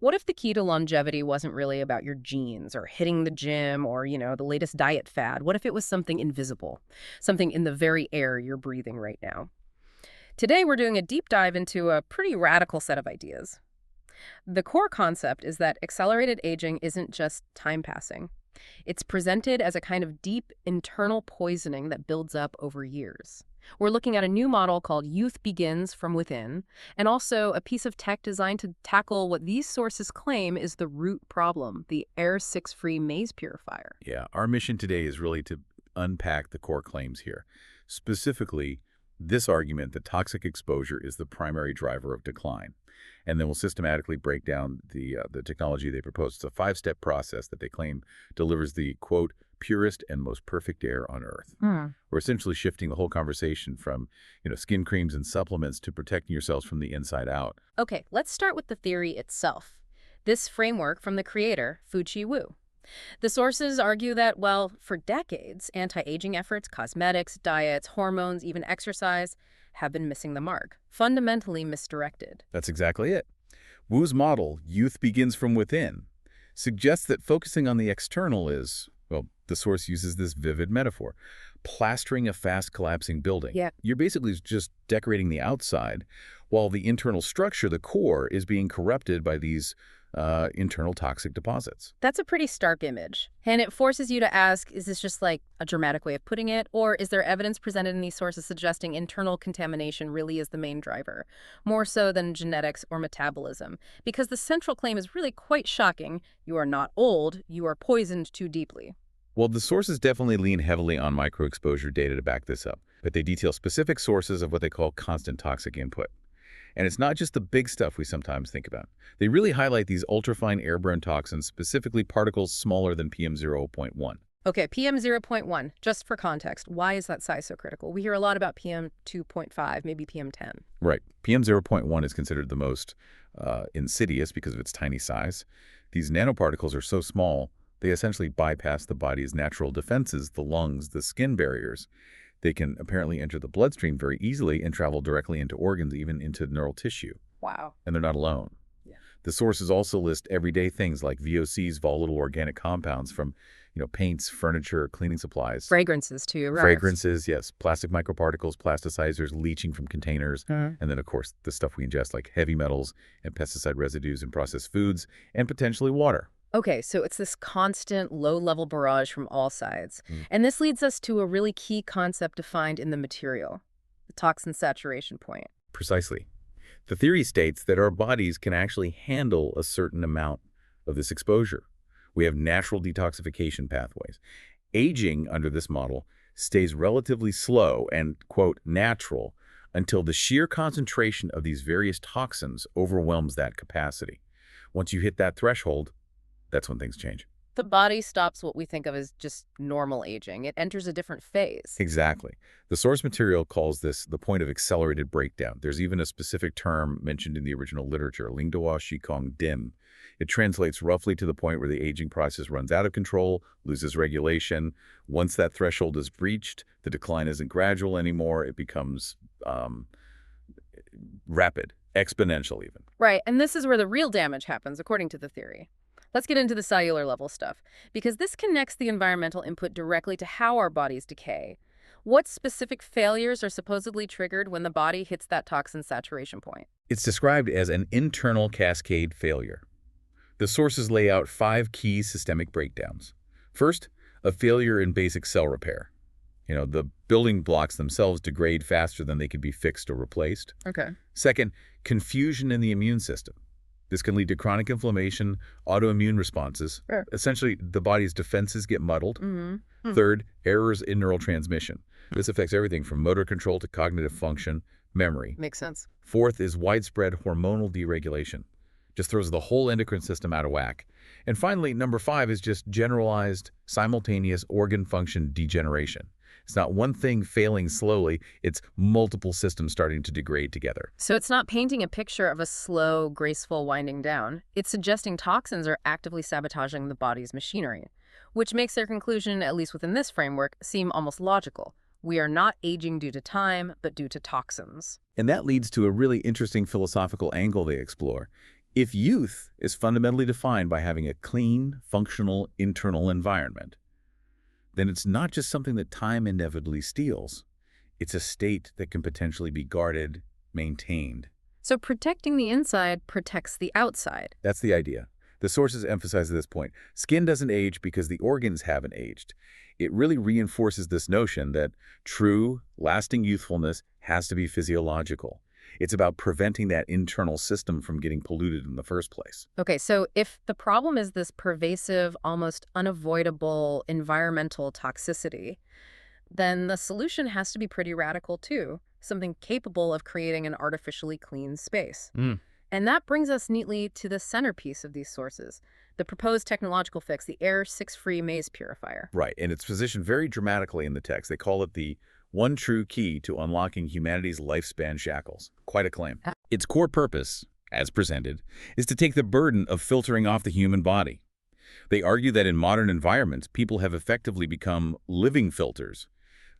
What if the key to longevity wasn't really about your genes or hitting the gym or, the latest diet fad? What if it was something invisible, something in the very air you're breathing right now? Today, we're doing a deep dive into a pretty radical set of ideas. The core concept is that accelerated aging isn't just time passing. It's presented as a kind of deep internal poisoning that builds up over years. We're looking at a new model called Youth Begins from Within, and also a piece of tech designed to tackle what these sources claim is the root problem, the Air 6-free maze purifier. Yeah, our mission today is really to unpack the core claims here. Specifically, this argument that toxic exposure is the primary driver of decline. And then we'll systematically break down the technology they propose. It's a 5-step process that they claim delivers the, quote, purest and most perfect air on Earth. We're essentially shifting the whole conversation from, skin creams and supplements to protecting yourselves from the inside out. Okay, let's start with the theory itself. This framework from the creator, Fuqi Wu. The sources argue that, well, for decades, anti-aging efforts, cosmetics, diets, hormones, even exercise, have been missing the mark, fundamentally misdirected. That's exactly it. Wu's model, Youth Begins from Within, suggests that focusing on the external is, well, the source uses this vivid metaphor, plastering a fast-collapsing building. Yeah. You're basically just decorating the outside, while the internal structure, the core, is being corrupted by these internal toxic deposits. That's a pretty stark image. And it forces you to ask, is this just like a dramatic way of putting it? Or is there evidence presented in these sources suggesting internal contamination really is the main driver, more so than genetics or metabolism? Because the central claim is really quite shocking. You are not old, you are poisoned too deeply. Well, the sources definitely lean heavily on microexposure data to back this up, but they detail specific sources of what they call constant toxic input. And it's not just the big stuff we sometimes think about. They really highlight these ultrafine airborne toxins, specifically particles smaller than PM0.1. Okay, PM 0.1, just for context, why is that size so critical? We hear a lot about PM 2.5, maybe PM 10. Right. PM0.1 is considered the most insidious because of its tiny size. These nanoparticles are so small, they essentially bypass the body's natural defenses, the lungs, the skin barriers. They can apparently enter the bloodstream very easily and travel directly into organs, even into neural tissue. Wow. And they're not alone. Yeah. The sources also list everyday things like VOCs, volatile organic compounds from, paints, furniture, cleaning supplies. Fragrances, too, right? Fragrances, yes. Plastic microparticles, plasticizers, leaching from containers. And then, of course, the stuff we ingest like heavy metals and pesticide residues in processed foods and potentially water. Okay, so it's this constant low-level barrage from all sides. And this leads us to a really key concept defined in the material, the toxin saturation point. Precisely. The theory states that our bodies can actually handle a certain amount of this exposure. We have natural detoxification pathways. Aging, under this model, stays relatively slow and, quote, natural until the sheer concentration of these various toxins overwhelms that capacity. Once you hit that threshold, that's when things change. The body stops what we think of as just normal aging. It enters a different phase. Exactly. The source material calls this the point of accelerated breakdown. There's even a specific term mentioned in the original literature, Lingdua Shikong Dim. It translates roughly to the point where the aging process runs out of control, loses regulation. Once that threshold is breached, the decline isn't gradual anymore. It becomes rapid, exponential even. Right, and this is where the real damage happens, according to the theory. Let's get into the cellular level stuff, because this connects the environmental input directly to how our bodies decay. What specific failures are supposedly triggered when the body hits that toxin saturation point? It's described as an internal cascade failure. The sources lay out 5 key systemic breakdowns. First, a failure in basic cell repair. The building blocks themselves degrade faster than they can be fixed or replaced. Okay. Second, confusion in the immune system. This can lead to chronic inflammation, autoimmune responses. Sure. Essentially, the body's defenses get muddled. Third, errors in neural transmission. This affects everything from motor control to cognitive function, memory. Makes sense. Fourth is widespread hormonal deregulation. Just throws the whole endocrine system out of whack. And finally, number 5 is just generalized, simultaneous organ function degeneration. It's not one thing failing slowly, it's multiple systems starting to degrade together. So it's not painting a picture of a slow, graceful winding down. It's suggesting toxins are actively sabotaging the body's machinery, which makes their conclusion, at least within this framework, seem almost logical. We are not aging due to time, but due to toxins. And that leads to a really interesting philosophical angle they explore. If youth is fundamentally defined by having a clean, functional internal environment, then it's not just something that time inevitably steals. It's a state that can potentially be guarded, maintained. So protecting the inside protects the outside. That's the idea. The sources emphasize this point. Skin doesn't age because the organs haven't aged. It really reinforces this notion that true, lasting youthfulness has to be physiological. It's about preventing that internal system from getting polluted in the first place. Okay, so if the problem is this pervasive, almost unavoidable environmental toxicity, then the solution has to be pretty radical too, something capable of creating an artificially clean space. And that brings us neatly to the centerpiece of these sources, the proposed technological fix, the Air 6-free maze purifier. Right, and it's positioned very dramatically in the text. They call it the one true key to unlocking humanity's lifespan shackles. Quite a claim. Its core purpose, as presented, is to take the burden of filtering off the human body. They argue that in modern environments, people have effectively become living filters,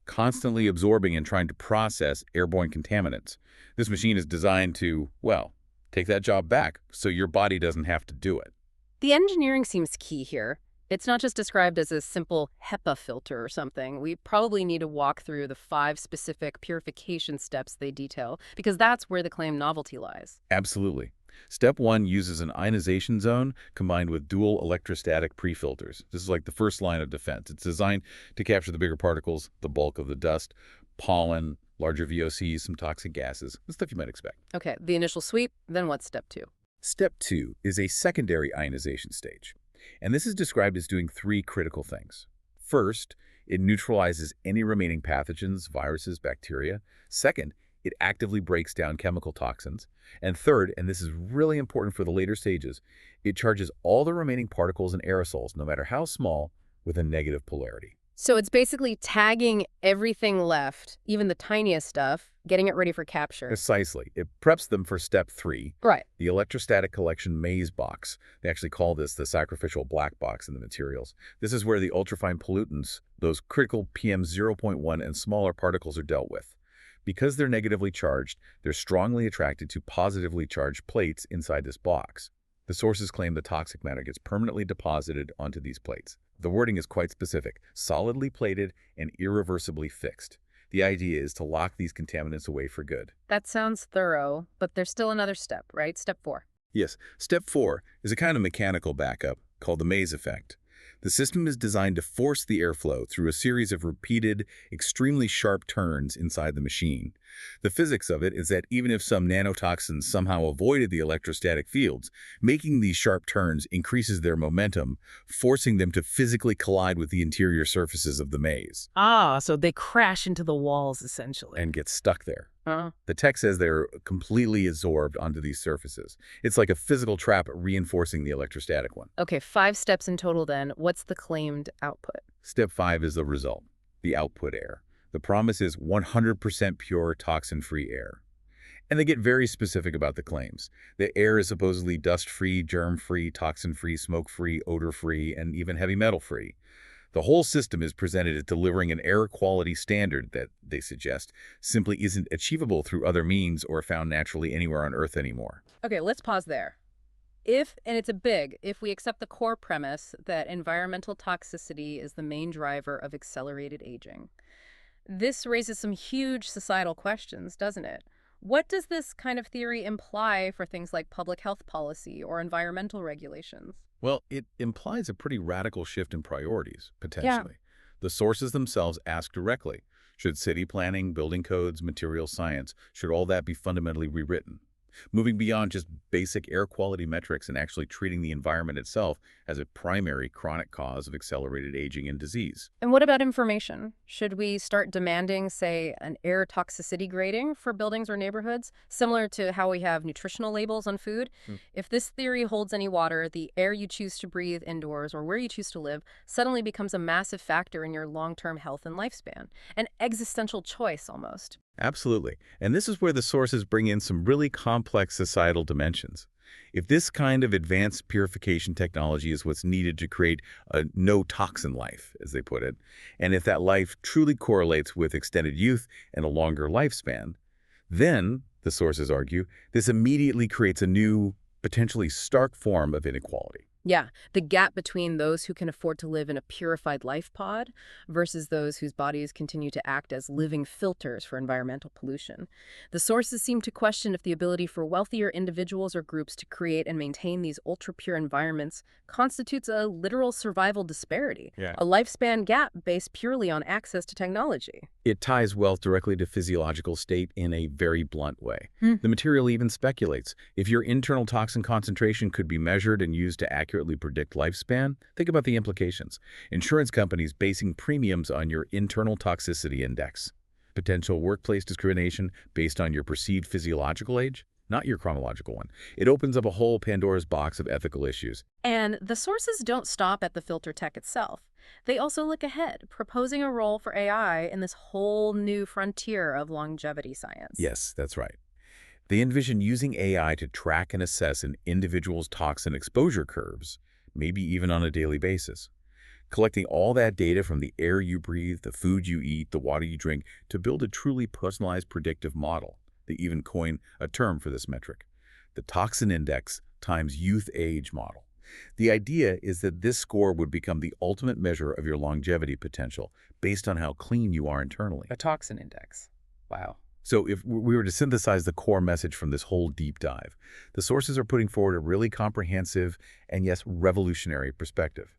constantly absorbing and trying to process airborne contaminants. This machine is designed to, well, take that job back so your body doesn't have to do it. The engineering seems key here. It's not just described as a simple HEPA filter or something. We probably need to walk through the 5 specific purification steps they detail, because that's where the claim novelty lies. Absolutely. Step 1 uses an ionization zone combined with dual electrostatic pre-filters. This is like the first line of defense. It's designed to capture the bigger particles, the bulk of the dust, pollen, larger VOCs, some toxic gases, the stuff you might expect. Okay, the initial sweep, then what's step 2? Step 2 is a secondary ionization stage. And this is described as doing 3 critical things. First, it neutralizes any remaining pathogens, viruses, bacteria. Second, it actively breaks down chemical toxins. And third, and this is really important for the later stages, it charges all the remaining particles and aerosols, no matter how small, with a negative polarity. So it's basically tagging everything left, even the tiniest stuff, getting it ready for capture. Precisely. It preps them for step 3, Right. the electrostatic collection maze box. They actually call this the sacrificial black box in the materials. This is where the ultrafine pollutants, those critical PM 0.1 and smaller particles, are dealt with. Because they're negatively charged, they're strongly attracted to positively charged plates inside this box. The sources claim the toxic matter gets permanently deposited onto these plates. The wording is quite specific, solidly plated and irreversibly fixed. The idea is to lock these contaminants away for good. That sounds thorough, but there's still another step, right? Step 4. Yes, step 4 is a kind of mechanical backup called the maze effect. The system is designed to force the airflow through a series of repeated, extremely sharp turns inside the machine. The physics of it is that even if some nanotoxins somehow avoided the electrostatic fields, making these sharp turns increases their momentum, forcing them to physically collide with the interior surfaces of the maze. Ah, so they crash into the walls, essentially. And get stuck there. The text says they're completely absorbed onto these surfaces. It's like a physical trap reinforcing the electrostatic one. Okay, 5 steps in total then. What's the claimed output? Step 5 is the result, the output air. The promise is 100% pure toxin-free air. And they get very specific about the claims. The air is supposedly dust-free, germ-free, toxin-free, smoke-free, odor-free, and even heavy metal-free. The whole system is presented as delivering an air quality standard that, they suggest, simply isn't achievable through other means or found naturally anywhere on Earth anymore. Okay, let's pause there. If we accept the core premise that environmental toxicity is the main driver of accelerated aging, this raises some huge societal questions, doesn't it? What does this kind of theory imply for things like public health policy or environmental regulations? Well, it implies a pretty radical shift in priorities, potentially. The sources themselves ask directly, should city planning, building codes, material science, should all that be fundamentally rewritten? Moving beyond just basic air quality metrics and actually treating the environment itself as a primary chronic cause of accelerated aging and disease. And what about information? Should we start demanding, say, an air toxicity grading for buildings or neighborhoods, similar to how we have nutritional labels on food? If this theory holds any water, the air you choose to breathe indoors or where you choose to live suddenly becomes a massive factor in your long-term health and lifespan, an existential choice almost. Absolutely. And this is where the sources bring in some really complex societal dimensions. If this kind of advanced purification technology is what's needed to create a no-toxin life, as they put it, and if that life truly correlates with extended youth and a longer lifespan, then, the sources argue, this immediately creates a new, potentially stark form of inequality. Yeah, the gap between those who can afford to live in a purified life pod versus those whose bodies continue to act as living filters for environmental pollution. The sources seem to question if the ability for wealthier individuals or groups to create and maintain these ultra-pure environments constitutes a literal survival disparity, Yeah. a lifespan gap based purely on access to technology. It ties wealth directly to physiological state in a very blunt way. Hmm. The material even speculates, if your internal toxin concentration could be measured and used to accurately predict lifespan, think about the implications. Insurance companies basing premiums on your internal toxicity index. Potential workplace discrimination based on your perceived physiological age, not your chronological one. It opens up a whole Pandora's box of ethical issues. And the sources don't stop at the filter tech itself. They also look ahead, proposing a role for AI in this whole new frontier of longevity science. Yes, that's right. They envision using AI to track and assess an individual's toxin exposure curves, maybe even on a daily basis. Collecting all that data from the air you breathe, the food you eat, the water you drink, to build a truly personalized predictive model. They even coin a term for this metric, the toxin index times youth age model. The idea is that this score would become the ultimate measure of your longevity potential based on how clean you are internally. A toxin index. Wow. So if we were to synthesize the core message from this whole deep dive, the sources are putting forward a really comprehensive and, yes, revolutionary perspective.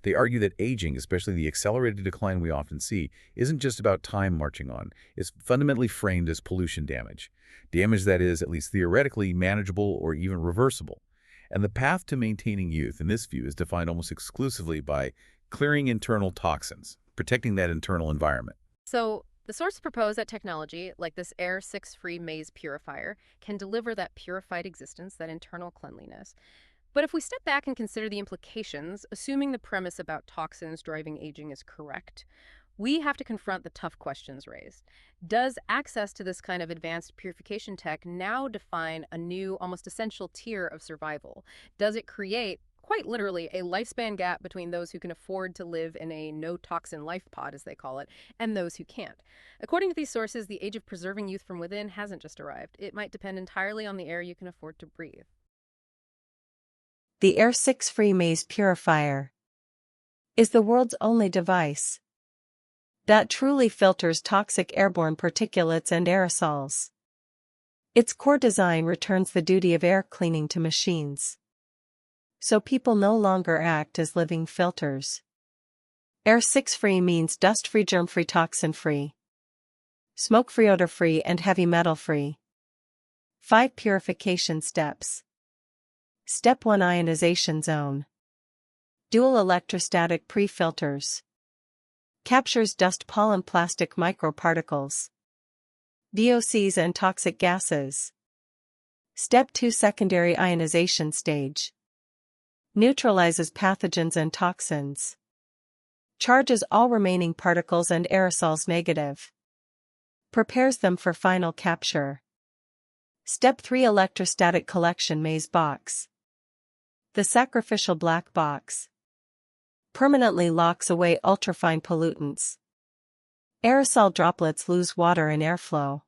They argue that aging, especially the accelerated decline we often see, isn't just about time marching on. It's fundamentally framed as pollution damage. Damage that is, at least theoretically, manageable or even reversible. And the path to maintaining youth, in this view, is defined almost exclusively by clearing internal toxins, protecting that internal environment. So the sources propose that technology, like this Air 6-free maze purifier, can deliver that purified existence, that internal cleanliness. But if we step back and consider the implications, assuming the premise about toxins driving aging is correct, we have to confront the tough questions raised. Does access to this kind of advanced purification tech now define a new, almost essential tier of survival? Does it create, quite literally, a lifespan gap between those who can afford to live in a no-toxin life pod, as they call it, and those who can't? According to these sources, the age of preserving youth from within hasn't just arrived. It might depend entirely on the air you can afford to breathe. The Air 6-free maze purifier is the world's only device that truly filters toxic airborne particulates and aerosols. Its core design returns the duty of air cleaning to machines, so people no longer act as living filters. Air 6-free means dust-free, germ-free, toxin-free, smoke-free, odor-free, and heavy metal-free. 5 purification steps. Step 1: Ionization zone. Dual electrostatic pre-filters. Captures dust, pollen, plastic, microparticles, VOCs, and toxic gases. Step 2: Secondary ionization stage. Neutralizes pathogens and toxins. Charges all remaining particles and aerosols negative. Prepares them for final capture. Step 3: Electrostatic collection maze box. The sacrificial black box permanently locks away ultrafine pollutants. Aerosol droplets lose water in airflow.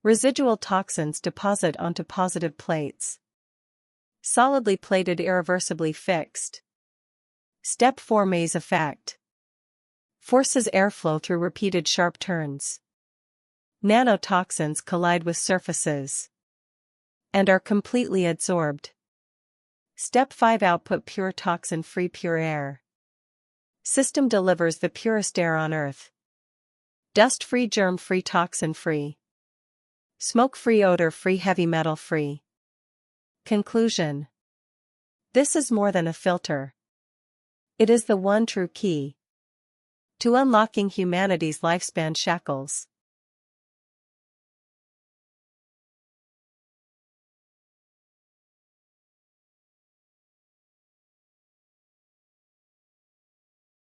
Residual toxins deposit onto positive plates. Solidly plated, irreversibly fixed. Step 4: Maze effect. Forces airflow through repeated sharp turns. Nanotoxins collide with surfaces and are completely absorbed. Step 5: Output pure, toxin-free, pure air. System delivers the purest air on Earth. Dust-free, germ-free, toxin-free. Smoke-free, odor-free, heavy metal-free. Conclusion: this is more than a filter. It is the one true key to unlocking humanity's lifespan shackles.